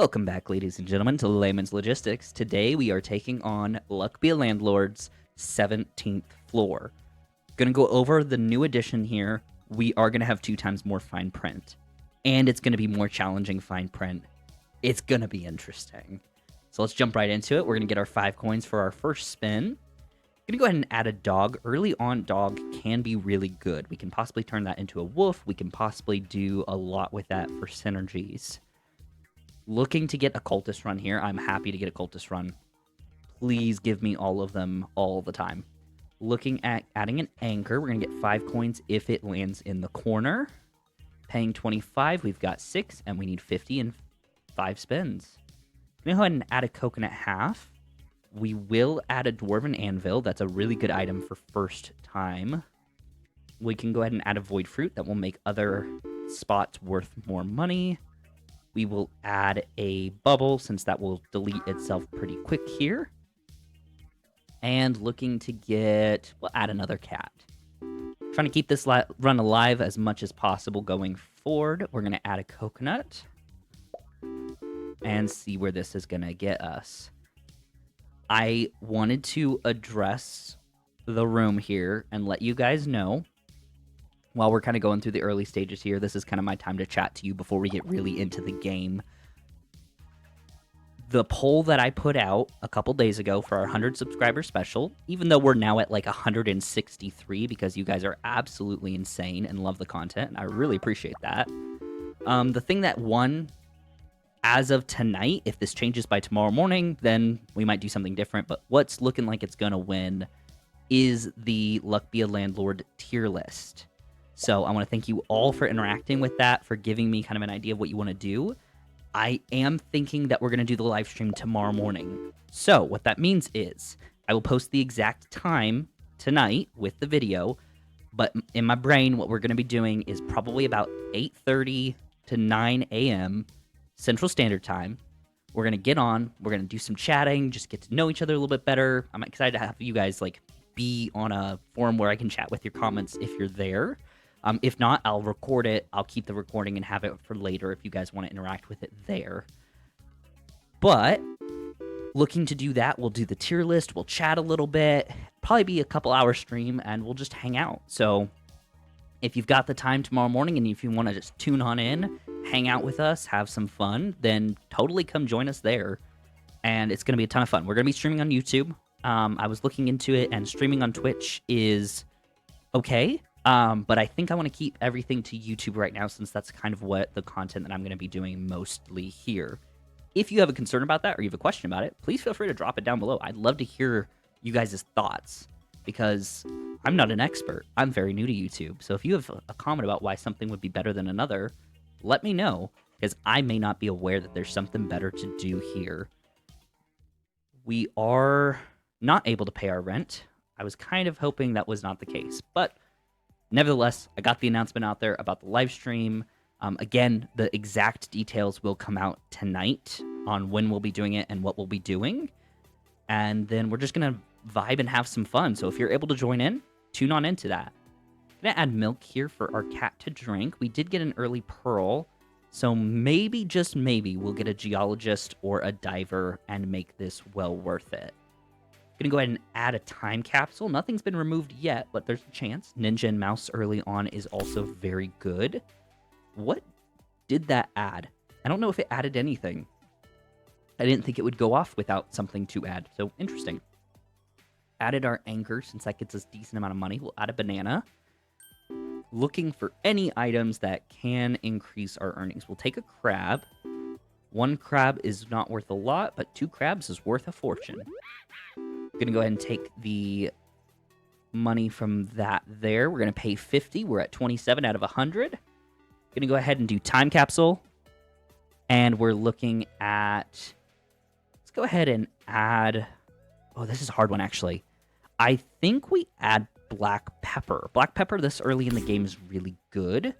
Welcome back, ladies and gentlemen, to Layman's Logistics. Today we are taking on Luck-Be-A-Landlord's 17th floor. Gonna go over the new addition here. We are gonna have 2 times more fine print. And it's gonna be more challenging fine print. It's gonna be interesting. So let's jump right into it. We're gonna get our 5 coins for our first spin. Gonna go ahead and add a dog. Early on, dog can be really good. We can possibly turn that into a wolf. We can possibly do a lot with that for synergies. Looking to get a cultist run here. I'm happy to get a cultist run. Please give me all of them all the time. Looking at adding an anchor. We're going to get 5 coins if it lands in the corner. Paying 25. We've got 6, and we need 50 in 5 spins. I'm going to go ahead and add a coconut half. We will add a dwarven anvil. That's a really good item for first time. We can go ahead and add a void fruit. That will make other spots worth more money. We will add a bubble since that will delete itself pretty quick here. And looking to get, we'll add another cat. Trying to keep this run alive as much as possible going forward. We're going to add a coconut and see where this is going to get us. I wanted to address the room here and let you guys know, while we're kind of going through the early stages here, this is kind of my time to chat to you before we get really into the game. The poll that I put out a couple days ago for our 100 subscriber special, even though we're now at like 163 because you guys are absolutely insane and love the content, and I really appreciate that. The thing that won as of tonight, if this changes by tomorrow morning, then we might do something different, but what's looking like it's going to win is the Luck-Be-A-Landlord tier list. So I want to thank you all for interacting with that, for giving me kind of an idea of what you want to do. I am thinking that we're going to do the live stream tomorrow morning. So what that means is I will post the exact time tonight with the video, but in my brain, what we're going to be doing is probably about 8:30 to 9 a.m. Central Standard Time. We're going to get on. We're going to do some chatting, just get to know each other a little bit better. I'm excited to have you guys be on a forum where I can chat with your comments if you're there. If not, I'll record it. I'll keep the recording and have it for later if you guys want to interact with it there. But looking to do that, we'll do the tier list. We'll chat a little bit. Probably be a couple hour stream, and we'll just hang out. So if you've got the time tomorrow morning and if you want to just tune on in, hang out with us, have some fun, then totally come join us there. And it's going to be a ton of fun. We're going to be streaming on YouTube. I was looking into it, and streaming on Twitch is okay. But I think I want to keep everything to YouTube right now, since that's kind of what the content that I'm going to be doing mostly here. If you have a concern about that or you have a question about it, please feel free to drop it down below. I'd love to hear you guys' thoughts, because I'm not an expert. I'm very new to YouTube. So if you have a comment about why something would be better than another, let me know, because I may not be aware that there's something better to do here. We are not able to pay our rent. I was kind of hoping that was not the case, but nevertheless, I got the announcement out there about the live stream. Again, the exact details will come out tonight on when we'll be doing it and what we'll be doing. And then we're just going to vibe and have some fun. So if you're able to join in, tune on into that. I'm going to add milk here for our cat to drink. We did get an early pearl, so maybe, just maybe, we'll get a geologist or a diver and make this well worth it. Gonna go ahead and add a time capsule. Nothing's been removed yet, but there's a chance. Ninja and Mouse early on is also very good. What did that add? I don't know if it added anything. I didn't think it would go off without something to add, so interesting. Added our anchor, since that gets us a decent amount of money. We'll add a banana. Looking for any items that can increase our earnings. We'll take a crab. 1 crab is not worth a lot, but 2 crabs is worth a fortune. Gonna go ahead and take the money from that there. We're gonna pay 50. We're at 27 out of 100. Gonna go ahead and do time capsule. And we're looking at, let's go ahead and add, oh, this is a hard one actually. I think we add black pepper. Black pepper this early in the game is really good.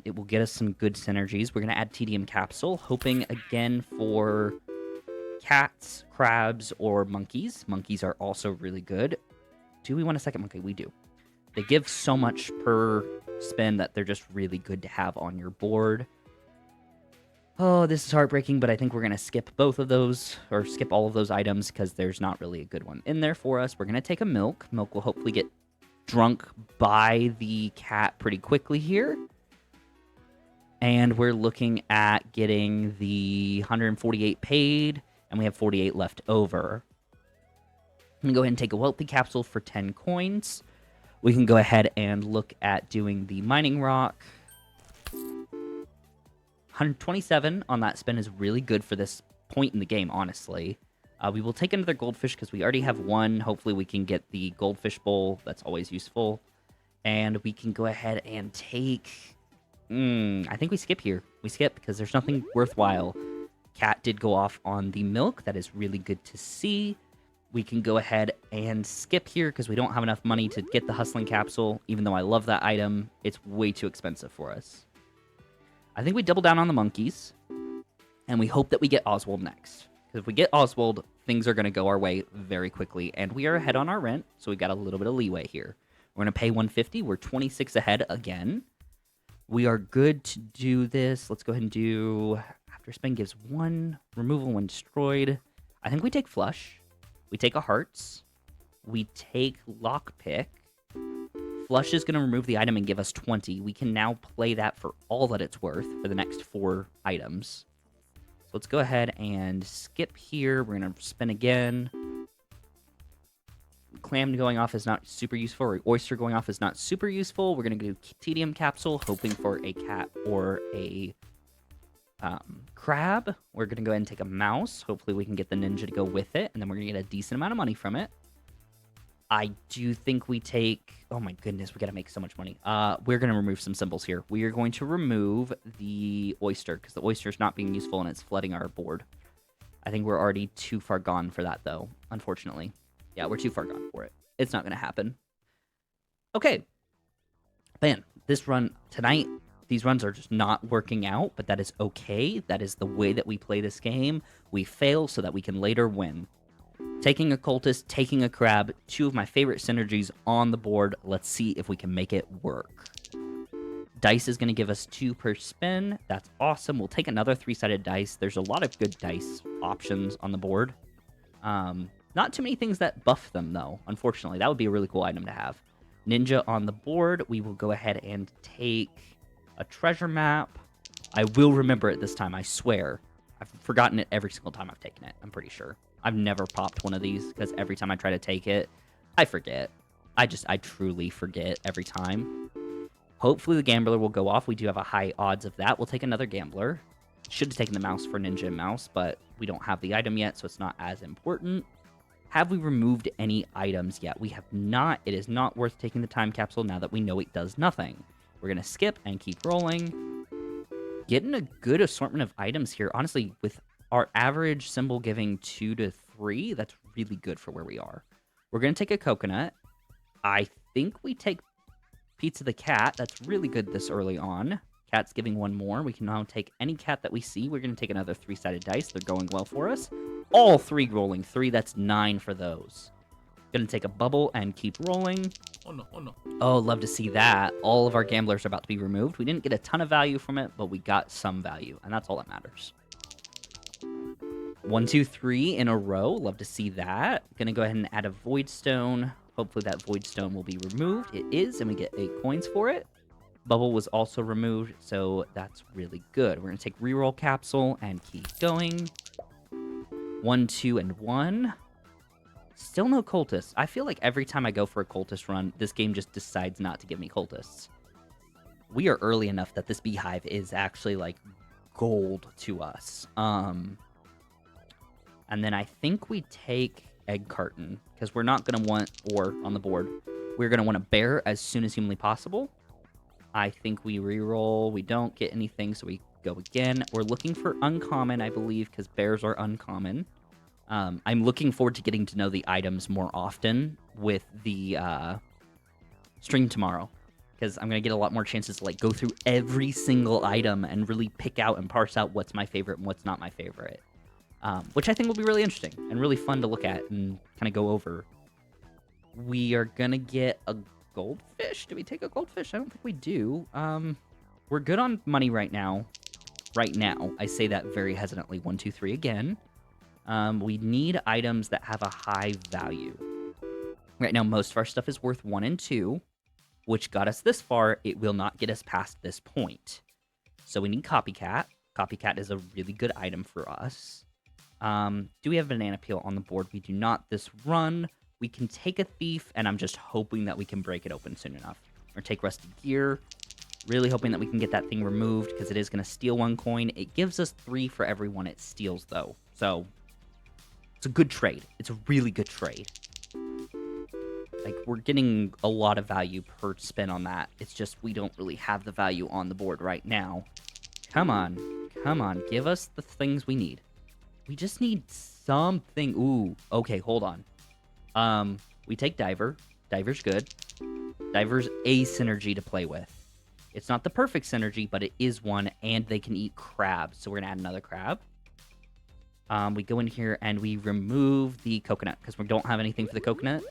It will get us some good synergies. We're gonna add TDM capsule, hoping again for cats, crabs, or monkeys. Monkeys are also really good. Do we want a second monkey? We do. They give so much per spin that they're just really good to have on your board. Oh, this is heartbreaking, but I think we're going to skip both of those, or skip all of those items, because there's not really a good one in there for us. We're going to take a milk. Milk will hopefully get drunk by the cat pretty quickly here. And we're looking at getting the 148 paid, and we have 48 left over. I'm going to go ahead and take a wealthy capsule for 10 coins. We can go ahead and look at doing the mining rock. 127 on that spin is really good for this point in the game, honestly. We will take another goldfish because we already have one. Hopefully we can get the goldfish bowl. That's always useful. And we can go ahead and take... I think we skip here. We skip because there's nothing worthwhile. Cat did go off on the milk. That is really good to see. We can go ahead and skip here because we don't have enough money to get the hustling capsule. Even though I love that item, it's way too expensive for us. I think we double down on the monkeys, and we hope that we get Oswald next. Because if we get Oswald, things are going to go our way very quickly, and we are ahead on our rent, so we got a little bit of leeway here. We're going to pay 150. We're 26 ahead again. We are good to do this. Let's go ahead and do... After spend gives 1, removal when destroyed. I think we take flush. We take a hearts. We take lockpick. Flush is going to remove the item and give us 20. We can now play that for all that it's worth for the next 4 items. So let's go ahead and skip here. We're going to spin again. Clam going off is not super useful, or oyster going off is not super useful. We're going to do tedium capsule, hoping for a cat or a crab. We're going to go ahead and take a mouse. Hopefully we can get the ninja to go with it, and then we're going to get a decent amount of money from it. I do think we take... Oh my goodness, we got to make so much money. We're going to remove some symbols here. We are going to remove the oyster, because the oyster is not being useful and it's flooding our board. I think we're already too far gone for that, though, unfortunately. Yeah, we're too far gone for it. It's not going to happen. Okay. Man, this run tonight, these runs are just not working out, but that is okay. That is the way that we play this game. We fail so that we can later win. Taking a cultist, taking a crab, 2 of my favorite synergies on the board. Let's see if we can make it work. Dice is going to give us 2 per spin. That's awesome. We'll take another 3-sided dice. There's a lot of good dice options on the board. Not too many things that buff them, though, unfortunately. That would be a really cool item to have. Ninja on the board. We will go ahead and take a treasure map. I will remember it this time, I swear. I've forgotten it every single time I've taken it, I'm pretty sure. I've never popped one of these, because every time I try to take it, I forget. I truly forget every time. Hopefully the gambler will go off. We do have a high odds of that. We'll take another gambler. Should have taken the mouse for ninja and mouse, but we don't have the item yet, so it's not as important. Have we removed any items yet? We have not. It is not worth taking the time capsule now that we know it does nothing. We're going to skip and keep rolling. Getting a good assortment of items here. Honestly, with our average symbol giving 2 to 3, that's really good for where we are. We're going to take a coconut. I think we take Pizza the Cat. That's really good this early on. Cat's giving 1 more. We can now take any cat that we see. We're going to take another 3-sided dice. They're going well for us. All 3 rolling 3. That's 9 for those. Going to take a bubble and keep rolling. Oh, no, oh, no. Oh, love to see that. All of our gamblers are about to be removed. We didn't get a ton of value from it, but we got some value, and that's all that matters. 1, 2, 3 in a row. Love to see that. Gonna go ahead and add a void stone. Hopefully that void stone will be removed. It is, and we get 8 coins for it. Bubble was also removed, so that's really good. We're gonna take reroll capsule and keep going. 1, 2, and 1. Still no cultists. I feel like every time I go for a cultist run, this game just decides not to give me cultists. We are early enough that this beehive is actually like gold to us. And then I think we take egg carton, because we're not going to want ore on the board. We're going to want a bear as soon as humanly possible. I think we reroll. We don't get anything, so we go again. We're looking for uncommon, I believe, because bears are uncommon. I'm looking forward to getting to know the items more often with the stream tomorrow, because I'm going to get a lot more chances to like go through every single item and really pick out and parse out what's my favorite and what's not my favorite. Which I think will be really interesting and really fun to look at and kind of go over. We are going to get a goldfish. Do we take a goldfish? I don't think we do. We're good on money right now. right now. I say that very hesitantly. 1, 2, 3 again. We need items that have a high value. Right now, most of our stuff is worth 1 and 2, which got us this far. It will not get us past this point. So we need Copycat. Copycat is a really good item for us. Do we have Banana Peel on the board? We do not this run. We can take a Thief, and I'm just hoping that we can break it open soon enough. Or take Rusty Gear. Really hoping that we can get that thing removed, because it is going to steal 1 coin. It gives us 3 for every one it steals, though. So, it's a good trade. It's a really good trade. Like, we're getting a lot of value per spin on that. It's just we don't really have the value on the board right now. Come on. Come on. Give us the things we need. We just need something. Ooh. Okay, hold on. We take Diver. Diver's good. Diver's a synergy to play with. It's not the perfect synergy, but it is one, and they can eat crabs. So we're going to add another crab. We go in here and we remove the coconut because we don't have anything for the coconut.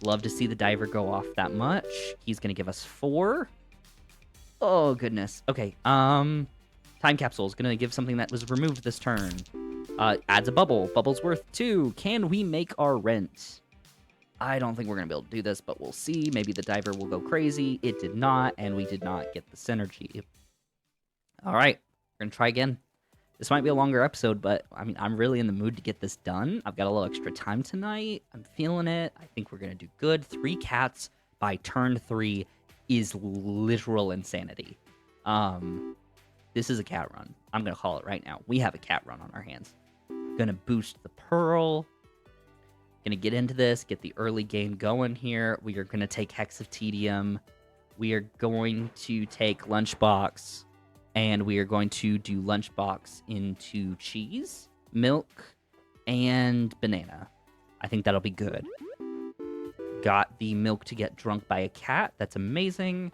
Love to see the Diver go off that much. He's going to give us 4. Oh, goodness. Okay. Time Capsule is going to give something that was removed this turn. Adds a bubble. Bubble's worth 2. Can we make our rent? I don't think we're going to be able to do this, but we'll see. Maybe the Diver will go crazy. It did not, and we did not get the synergy. All right. We're going to try again. This might be a longer episode, but, I mean, I'm really in the mood to get this done. I've got a little extra time tonight. I'm feeling it. I think we're going to do good. 3 cats by turn 3 is literal insanity. This is a cat run. I'm going to call it right now. We have a cat run on our hands. Going to boost the Pearl. Going to get into this, get the early game going here. We are going to take Hex of Tedium. We are going to take Lunchbox. And we are going to do Lunchbox into cheese, milk, and banana. I think that'll be good. Got the milk to get drunk by a cat. That's amazing.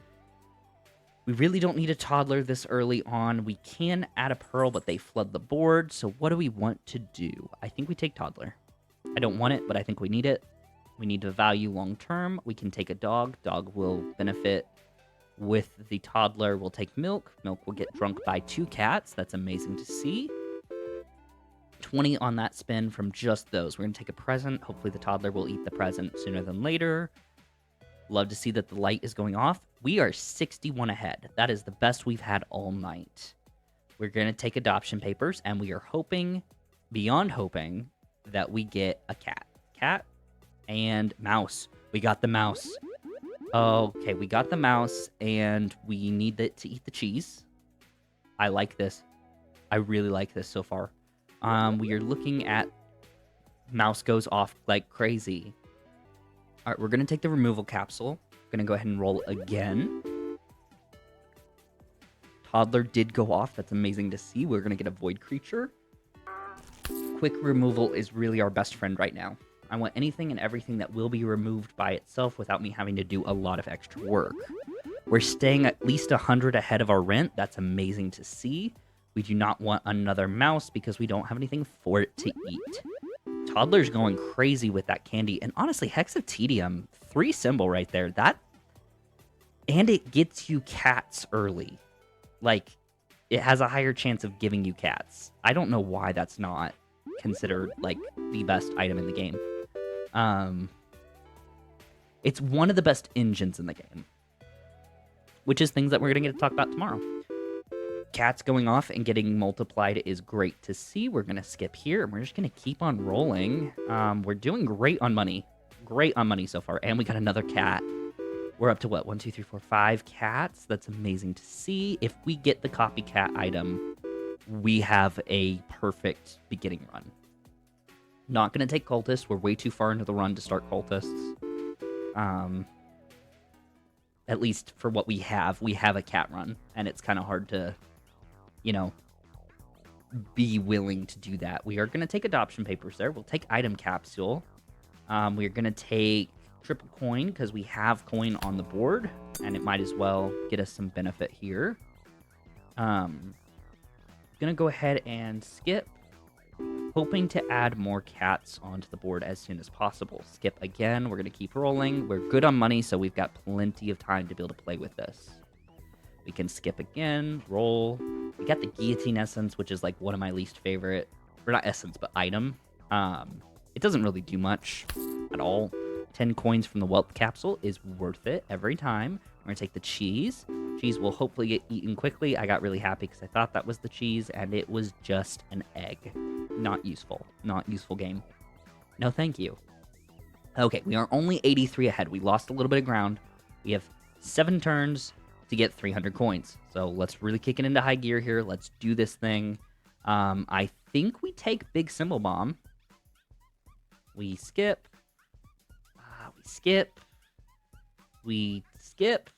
We really don't need a toddler this early on. We can add a pearl, but they flood the board. So what do we want to do? I think we take toddler. I don't want it, but I think we need it. We need the value long term. We can take a dog. Dog will benefit with the toddler. We'll take milk. Milk will get drunk by 2 cats. That's amazing to see. 20 on that spin from just those. We're going to take a present. Hopefully the toddler will eat the present sooner than later. Love to see that the light is going off. We are 61 ahead. That is the best we've had all night. We're going to take adoption papers, and we are hoping, beyond hoping, that we get a cat. Cat and mouse. We got the mouse. Okay, we got the mouse, and we need it to eat the cheese. I like this. I really like this so far. We are looking at mouse goes off like crazy. All right, we're going to take the removal capsule. Going to go ahead and roll again. Toddler did go off. That's amazing to see. We're going to get a void creature. Quick removal is really our best friend right now. I want anything and everything that will be removed by itself without me having to do a lot of extra work. We're staying at least 100 ahead of our rent. That's amazing to see. We do not want another mouse because we don't have anything for it to eat. Toddler's going crazy with that candy. And honestly, Hex of Tedium, 3 symbol right there. And it gets you cats early. Like, it has a higher chance of giving you cats. I don't know why that's not considered, like, the best item in the game. It's one of the best engines in the game, which is things that we're going to get to talk about tomorrow. Cats going off and getting multiplied is great to see. We're going to skip here, and we're just going to keep on rolling. We're doing great on money. Great on money so far, and we got another cat. We're up to what? 1, 2, 3, 4, 5 cats. That's amazing to see. If we get the copycat item, we have a perfect beginning run. Not going to take cultists. We're way too far into the run to start cultists. At least for what we have a cat run, and it's kind of hard to, you know, be willing to do that. We are going to take adoption papers there. We'll take item capsule. We're going to take triple coin because we have coin on the board, and it might as well get us some benefit here. Going to go ahead and skip, hoping to add more cats onto the board as soon as possible. Skip again. We're going to keep rolling. We're good on money, so we've got plenty of time to be able to play with this. We can skip again, roll. We got the guillotine essence, which is like one of my least favorite, or not essence, but item. It doesn't really do much at all. 10 coins from the wealth capsule is worth it every time. We're gonna take the cheese. Cheese will hopefully get eaten quickly. I got really happy because I thought that was the cheese, and it was just an egg. Not useful. Not useful game. No, thank you. Okay, we are only 83 ahead. We lost a little bit of ground. We have 7 turns to get 300 coins. So let's really kick it into high gear here. Let's do this thing. I think we take Big Symbol Bomb. We skip. We skip. We skip.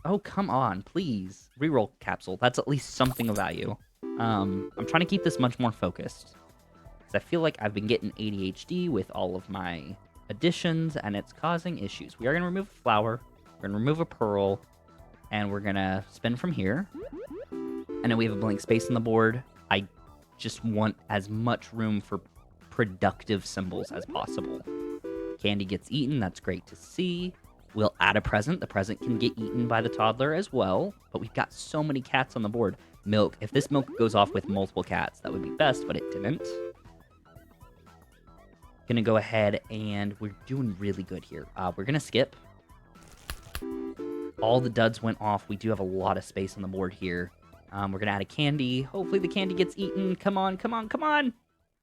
Oh, come on, please. Reroll capsule. That's at least something of value. I'm trying to keep this much more focused, because I feel like I've been getting ADHD with all of my additions, and it's causing issues. We are going to remove a flower. We're going to remove a pearl, and we're going to spin from here. And then we have a blank space on the board. I just want as much room for productive symbols as possible. Candy gets eaten. That's great to see. We'll add a present. The present can get eaten by the toddler as well, but we've got so many cats on the board. Milk. If this milk goes off with multiple cats, that would be best, but it didn't. Gonna go ahead, and we're doing really good here. We're gonna skip. All the duds went off. We do have a lot of space on the board here. We're gonna add a candy. Hopefully the candy gets eaten. Come on, come on, come on!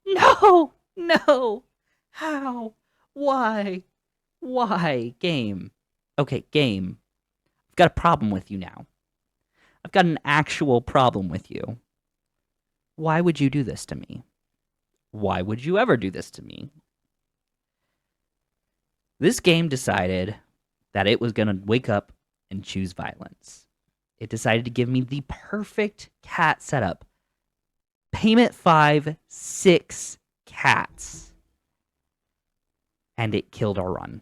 No! No! How? Why? Why? Game. Okay, game. I've got a problem with you now. I've got an actual problem with you. Why would you do this to me? Why would you ever do this to me? This game decided that it was going to wake up and choose violence. It decided to give me the perfect cat setup. Payment 5, 6 cats. And it killed our run.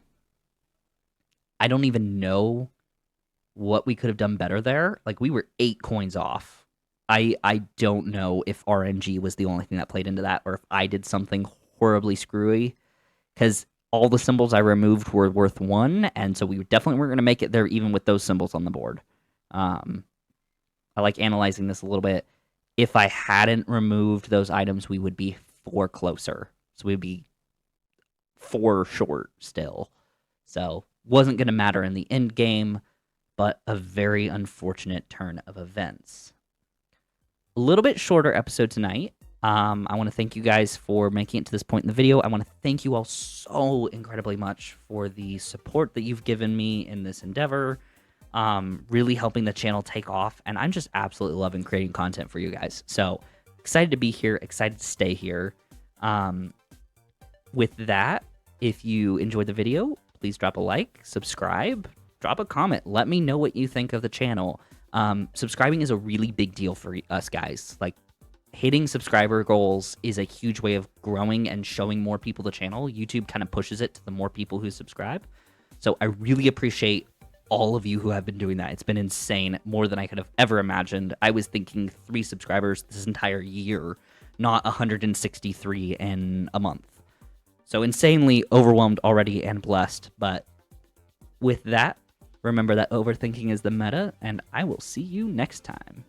I don't even know what we could have done better there. Like, we were 8 coins off. I don't know if RNG was the only thing that played into that, or if I did something horribly screwy, because all the symbols I removed were worth 1, and so we definitely weren't going to make it there even with those symbols on the board. I like analyzing this a little bit. If I hadn't removed those items, we would be 4 closer. So we'd be 4 short still. So wasn't going to matter in the end game, but a very unfortunate turn of events. A little bit shorter episode tonight. I want to thank you guys for making it to this point in the video. I want to thank you all so incredibly much for the support that you've given me in this endeavor. Really helping the channel take off, and I'm just absolutely loving creating content for you guys. So excited to be here, excited to stay here. With that, if you enjoyed the video, please drop a like, subscribe, drop a comment. Let me know what you think of the channel. Subscribing is a really big deal for us guys. Like, hitting subscriber goals is a huge way of growing and showing more people the channel. YouTube kind of pushes it to the more people who subscribe. So I really appreciate all of you who have been doing that. It's been insane, more than I could have ever imagined. I was thinking 3 subscribers this entire year, not 163 in a month. So insanely overwhelmed already and blessed. But with that, remember that overthinking is the meta, and I will see you next time.